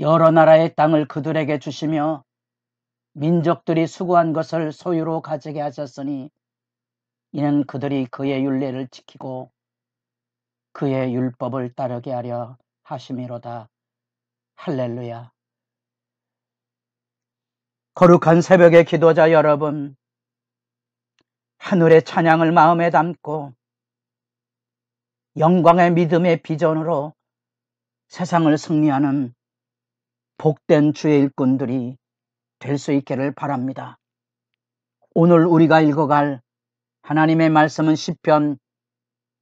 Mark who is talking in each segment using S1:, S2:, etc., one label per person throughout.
S1: 여러 나라의 땅을 그들에게 주시며 민족들이 수고한 것을 소유로 가지게 하셨으니 이는 그들이 그의 율례를 지키고 그의 율법을 따르게 하려 하심이로다. 할렐루야. 거룩한 새벽의 기도자 여러분, 하늘의 찬양을 마음에 담고 영광의 믿음의 비전으로 세상을 승리하는 복된 주의 일꾼들이 될 수 있기를 바랍니다. 오늘 우리가 읽어갈 하나님의 말씀은 시편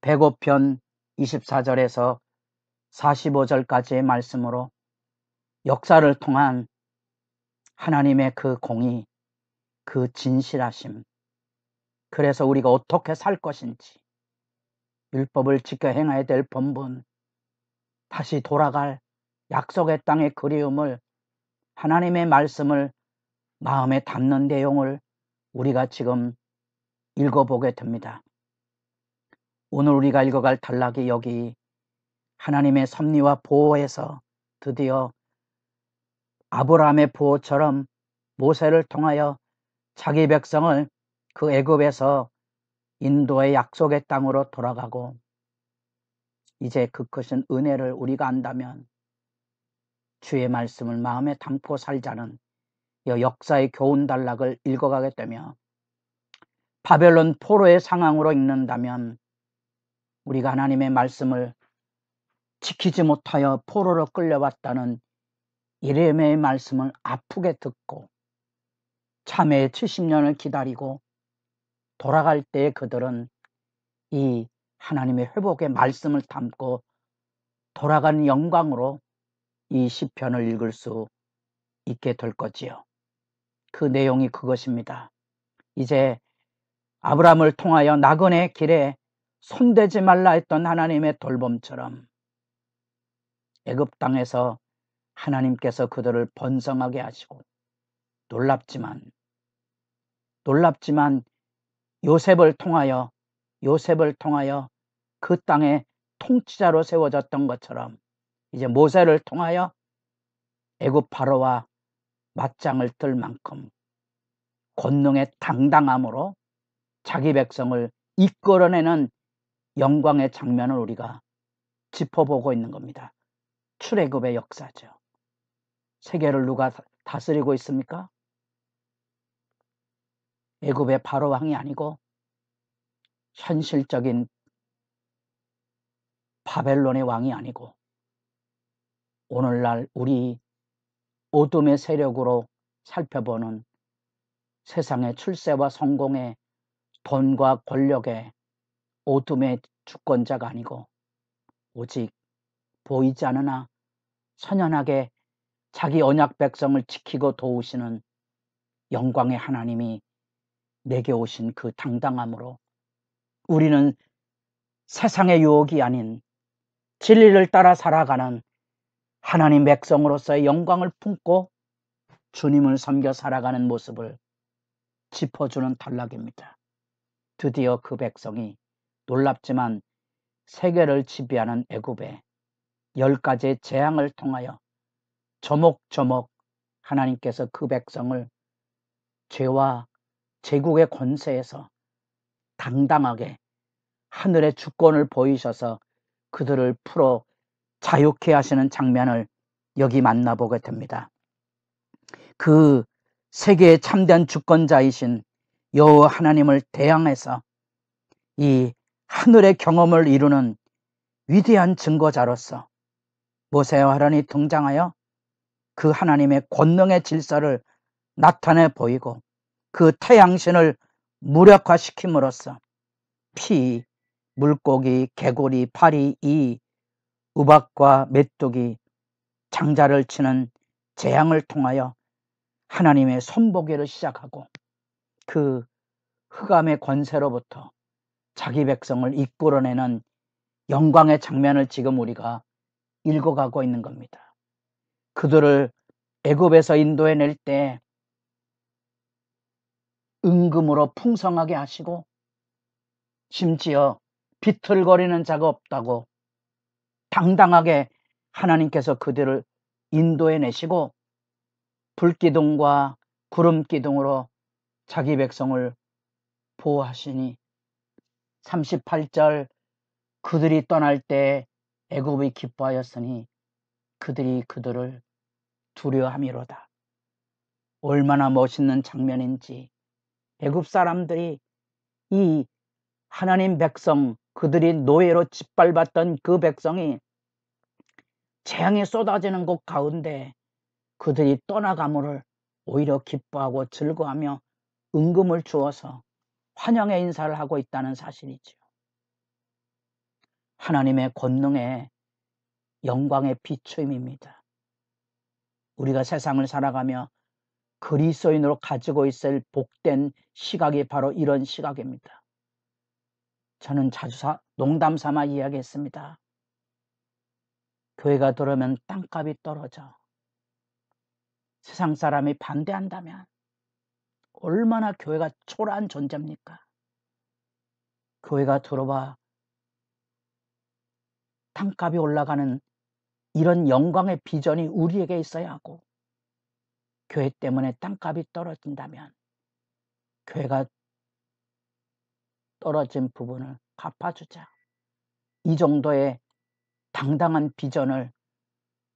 S1: 105편 24절에서 45절까지의 말씀으로 역사를 통한 하나님의 그 공의, 그 진실하심, 그래서 우리가 어떻게 살 것인지, 율법을 지켜 행해야 될 본분, 다시 돌아갈 약속의 땅의 그리움을, 하나님의 말씀을 마음에 담는 내용을 우리가 지금 읽어보게 됩니다. 오늘 우리가 읽어갈 단락이 여기 하나님의 섭리와 보호에서 드디어 아브라함의 보호처럼 모세를 통하여 자기 백성을 그 애굽에서 인도의 약속의 땅으로 돌아가고, 이제 그 크신 은혜를 우리가 안다면 주의 말씀을 마음에 담고 살자는 이 역사의 교훈 단락을 읽어가게 되며, 바벨론 포로의 상황으로 읽는다면 우리가 하나님의 말씀을 지키지 못하여 포로로 끌려왔다는 이레미야의 말씀을 아프게 듣고 참회의 70년을 기다리고 돌아갈 때에 그들은 이 하나님의 회복의 말씀을 담고 돌아가는 영광으로 이 시편을 읽을 수 있게 될 거지요. 그 내용이 그것입니다. 이제 아브라함을 통하여 나그네 길에 손대지 말라 했던 하나님의 돌봄처럼 애굽 땅에서 하나님께서 그들을 번성하게 하시고, 놀랍지만 요셉을 통하여 그 땅의 통치자로 세워졌던 것처럼 이제 모세를 통하여 애굽 바로와 맞짱을 뜰 만큼 권능의 당당함으로 자기 백성을 이끌어내는 영광의 장면을 우리가 짚어보고 있는 겁니다. 출애굽의 역사죠. 세계를 누가 다스리고 있습니까? 애굽의 바로 왕이 아니고 현실적인 바벨론의 왕이 아니고 오늘날 우리 어둠의 세력으로 살펴보는 세상의 출세와 성공의 돈과 권력의 어둠의 주권자가 아니고 오직 보이지 않으나 선연하게 자기 언약 백성을 지키고 도우시는 영광의 하나님이 내게 오신 그 당당함으로 우리는 세상의 유혹이 아닌 진리를 따라 살아가는 하나님 백성으로서의 영광을 품고 주님을 섬겨 살아가는 모습을 짚어주는 단락입니다. 드디어 그 백성이 놀랍지만 세계를 지배하는 애굽의 10가지의 재앙을 통하여 조목조목 하나님께서 그 백성을 죄와 제국의 권세에서 당당하게 하늘의 주권을 보이셔서 그들을 풀어 자유케 하시는 장면을 여기 만나보게 됩니다. 그 세계의 참된 주권자이신 여호와 하나님을 대항해서 이 하늘의 경험을 이루는 위대한 증거자로서 모세와 아론이 등장하여 그 하나님의 권능의 질서를 나타내 보이고 그 태양신을 무력화시킴으로써 피, 물고기, 개구리, 파리, 이, 우박과 메뚜기, 장자를 치는 재앙을 통하여 하나님의 손보기를 시작하고 그 흑암의 권세로부터 자기 백성을 이끌어내는 영광의 장면을 지금 우리가 읽어가고 있는 겁니다. 그들을 애굽에서 인도해낼 때 은금으로 풍성하게 하시고 심지어 비틀거리는 자가 없다고 당당하게 하나님께서 그들을 인도해 내시고 불기둥과 구름기둥으로 자기 백성을 보호하시니 38절 그들이 떠날 때 애굽이 기뻐하였으니 그들이 그들을 두려워함이로다. 얼마나 멋있는 장면인지 애굽 사람들이 이 하나님 백성, 그들이 노예로 짓밟았던 그 백성이 재앙이 쏟아지는 곳 가운데 그들이 떠나감을 오히려 기뻐하고 즐거워하며 은금을 주어서 환영의 인사를 하고 있다는 사실이죠. 하나님의 권능의 영광의 비추임입니다. 우리가 세상을 살아가며 그리스도인으로 가지고 있을 복된 시각이 바로 이런 시각입니다. 저는 자주 농담 삼아 이야기했습니다. 교회가 들어오면 땅값이 떨어져. 세상 사람이 반대한다면 얼마나 교회가 초라한 존재입니까? 교회가 들어와 땅값이 올라가는 이런 영광의 비전이 우리에게 있어야 하고, 교회 때문에 땅값이 떨어진다면 교회가 떨어진 부분을 갚아주자. 이 정도의 당당한 비전을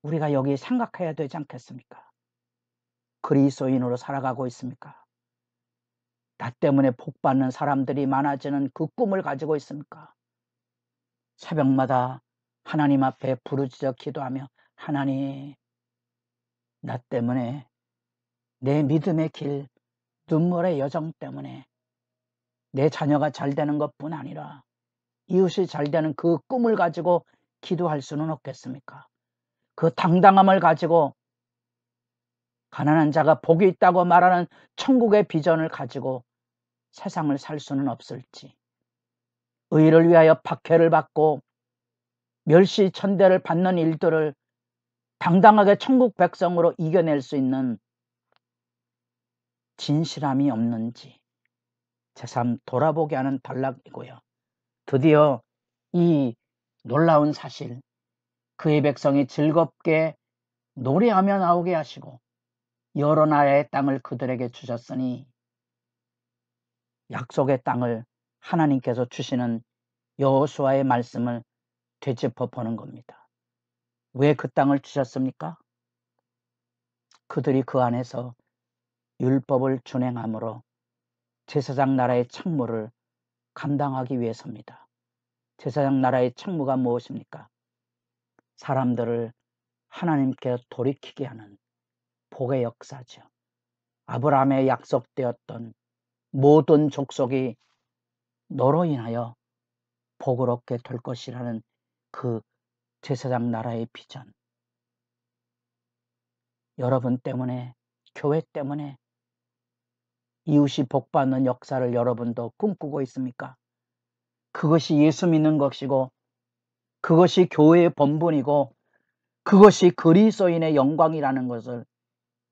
S1: 우리가 여기 생각해야 되지 않겠습니까? 그리스도인으로 살아가고 있습니까? 나 때문에 복받는 사람들이 많아지는 그 꿈을 가지고 있습니까? 새벽마다 하나님 앞에 부르짖어 기도하며 하나님, 나 때문에 내 믿음의 길, 눈물의 여정 때문에 내 자녀가 잘 되는 것뿐 아니라 이웃이 잘 되는 그 꿈을 가지고 기도할 수는 없겠습니까? 그 당당함을 가지고 가난한 자가 복이 있다고 말하는 천국의 비전을 가지고 세상을 살 수는 없을지, 의를 위하여 박해를 받고 멸시천대를 받는 일들을 당당하게 천국 백성으로 이겨낼 수 있는 진실함이 없는지 제 삶 돌아보게 하는 단락이고요. 드디어 이 놀라운 사실, 그의 백성이 즐겁게 노래하며 나오게 하시고 여러 나라의 땅을 그들에게 주셨으니 약속의 땅을 하나님께서 주시는 여호수아의 말씀을 되짚어 보는 겁니다. 왜 그 땅을 주셨습니까? 그들이 그 안에서 율법을 준행함으로 제사장 나라의 책무를 감당하기 위해서입니다. 제사장 나라의 책무가 무엇입니까? 사람들을 하나님께 돌이키게 하는 복의 역사죠. 아브라함의 약속되었던 모든 족속이 너로 인하여 복을 얻게 될 것이라는 그 제사장 나라의 비전. 여러분 때문에, 교회 때문에 이웃이 복받는 역사를 여러분도 꿈꾸고 있습니까? 그것이 예수 믿는 것이고, 그것이 교회의 본분이고, 그것이 그리스도인의 영광이라는 것을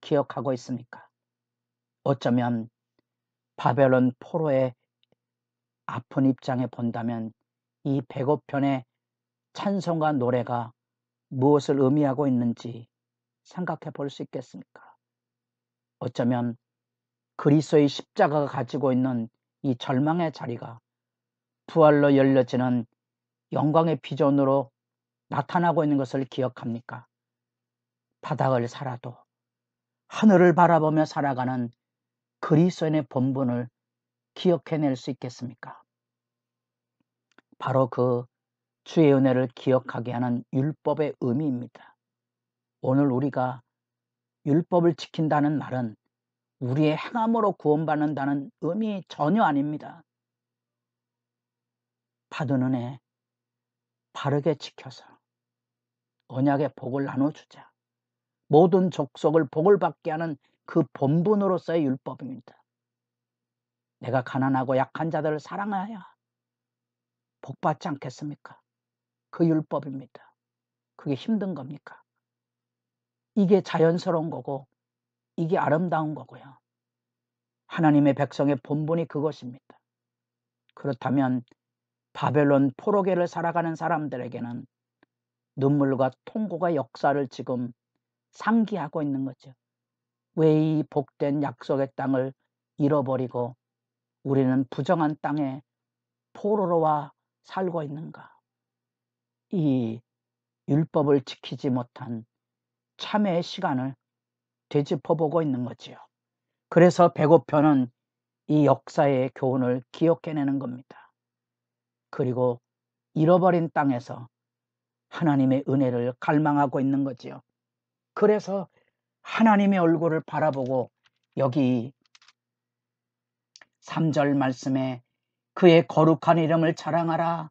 S1: 기억하고 있습니까? 어쩌면 바벨론 포로의 아픈 입장에 본다면 이 105편의 찬송과 노래가 무엇을 의미하고 있는지 생각해 볼 수 있겠습니까? 어쩌면 그리스도의 십자가가 가지고 있는 이 절망의 자리가 부활로 열려지는 영광의 비전으로 나타나고 있는 것을 기억합니까? 바닥을 살아도 하늘을 바라보며 살아가는 그리스도인의 본분을 기억해낼 수 있겠습니까? 바로 그 주의 은혜를 기억하게 하는 율법의 의미입니다. 오늘 우리가 율법을 지킨다는 말은 우리의 행함으로 구원받는다는 의미 전혀 아닙니다. 받은 은혜 바르게 지켜서 언약의 복을 나눠주자. 모든 족속을 복을 받게 하는 그 본분으로서의 율법입니다. 내가 가난하고 약한 자들을 사랑하여 복받지 않겠습니까? 그 율법입니다. 그게 힘든 겁니까? 이게 자연스러운 거고 이게 아름다운 거고요. 하나님의 백성의 본분이 그것입니다. 그렇다면 바벨론 포로계를 살아가는 사람들에게는 눈물과 통고가 역사를 지금 상기하고 있는 거죠. 왜 이 복된 약속의 땅을 잃어버리고 우리는 부정한 땅에 포로로 와 살고 있는가? 이 율법을 지키지 못한 참회의 시간을 되짚어보고 있는 거지요. 그래서 배고편은 이 역사의 교훈을 기억해내는 겁니다. 그리고 잃어버린 땅에서 하나님의 은혜를 갈망하고 있는 거지요. 그래서 하나님의 얼굴을 바라보고 여기 3절 말씀에 그의 거룩한 이름을 자랑하라.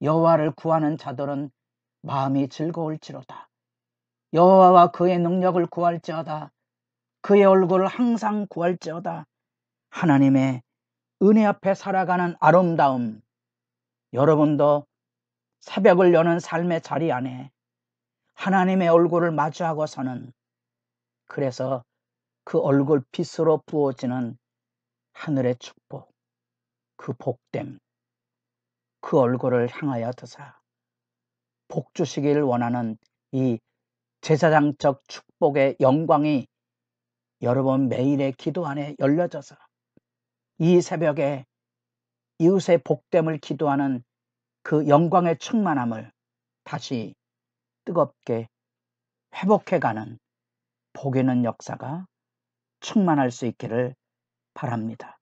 S1: 여호와를 구하는 자들은 마음이 즐거울지로다. 여호와와 그의 능력을 구할지어다. 그의 얼굴을 항상 구할지어다. 하나님의 은혜 앞에 살아가는 아름다움. 여러분도 새벽을 여는 삶의 자리 안에 하나님의 얼굴을 마주하고 서는, 그래서 그 얼굴 빛으로 부어지는 하늘의 축복, 그 복됨, 그 얼굴을 향하여 드사 복 주시길 원하는 이 제사장적 축복의 영광이 여러분 매일의 기도 안에 열려져서 이 새벽에 이웃의 복됨을 기도하는 그 영광의 충만함을 다시 뜨겁게 회복해가는 복 있는 역사가 충만할 수 있기를 바랍니다.